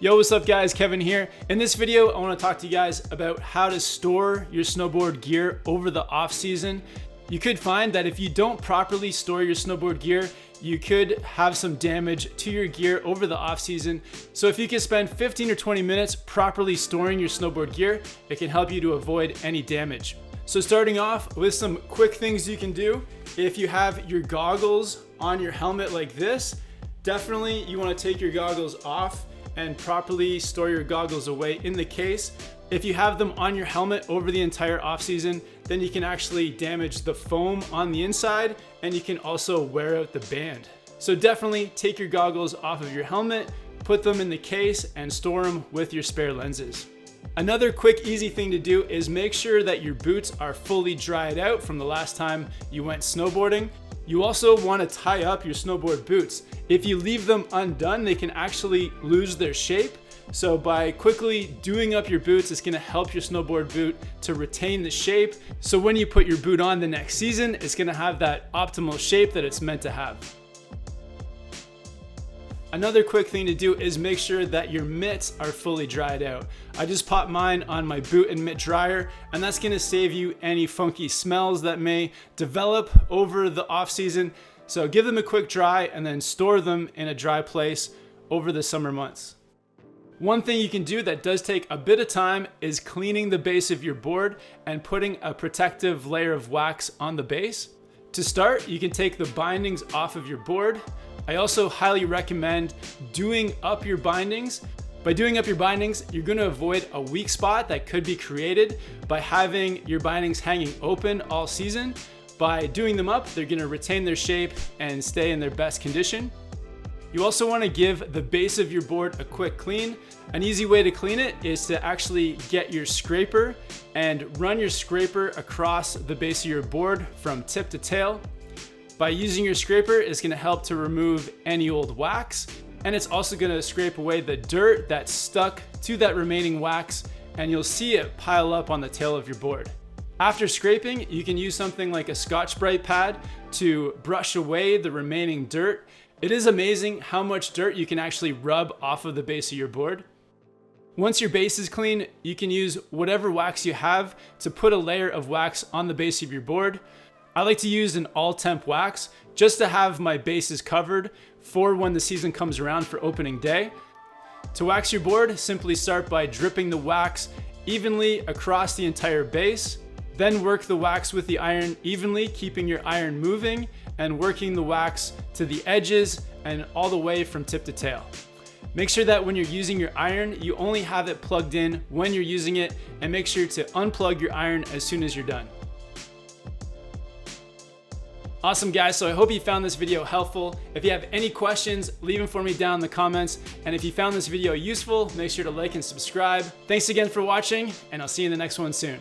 Yo, what's up guys, Kevin here. In this video, I want to talk to you guys about how to store your snowboard gear over the off season. You could find that if you don't properly store your snowboard gear, you could have some damage to your gear over the off season. So if you can spend 15 or 20 minutes properly storing your snowboard gear, it can help you to avoid any damage. So starting off with some quick things you can do. If you have your goggles on your helmet like this, definitely you want to take your goggles off and properly store your goggles away in the case. If you have them on your helmet over the entire off season, then you can actually damage the foam on the inside and you can also wear out the band. So definitely take your goggles off of your helmet, put them in the case and store them with your spare lenses. Another quick, easy thing to do is make sure that your boots are fully dried out from the last time you went snowboarding. You also want to tie up your snowboard boots. If you leave them undone, they can actually lose their shape. So by quickly doing up your boots, it's going to help your snowboard boot to retain the shape. So when you put your boot on the next season, it's going to have that optimal shape that it's meant to have. Another quick thing to do is make sure that your mitts are fully dried out. I just popped mine on my boot and mitt dryer, and that's gonna save you any funky smells that may develop over the off season. So give them a quick dry and then store them in a dry place over the summer months. One thing you can do that does take a bit of time is cleaning the base of your board and putting a protective layer of wax on the base. To start, you can take the bindings off of your board. I also highly recommend doing up your bindings. By doing up your bindings, you're going to avoid a weak spot that could be created by having your bindings hanging open all season. By doing them up, they're going to retain their shape and stay in their best condition. You also want to give the base of your board a quick clean. An easy way to clean it is to actually get your scraper and run your scraper across the base of your board from tip to tail. By using your scraper, it's going to help to remove any old wax, and it's also going to scrape away the dirt that's stuck to that remaining wax, and you'll see it pile up on the tail of your board. After scraping, you can use something like a Scotch-Brite pad to brush away the remaining dirt. It is amazing how much dirt you can actually rub off of the base of your board. Once your base is clean, you can use whatever wax you have to put a layer of wax on the base of your board. I like to use an all-temp wax just to have my bases covered for when the season comes around for opening day. To wax your board, simply start by dripping the wax evenly across the entire base. Then work the wax with the iron evenly, keeping your iron moving and working the wax to the edges and all the way from tip to tail. Make sure that when you're using your iron, you only have it plugged in when you're using it, and make sure to unplug your iron as soon as you're done. Awesome guys, so I hope you found this video helpful. If you have any questions, leave them for me down in the comments. And if you found this video useful, make sure to like and subscribe. Thanks again for watching, and I'll see you in the next one soon.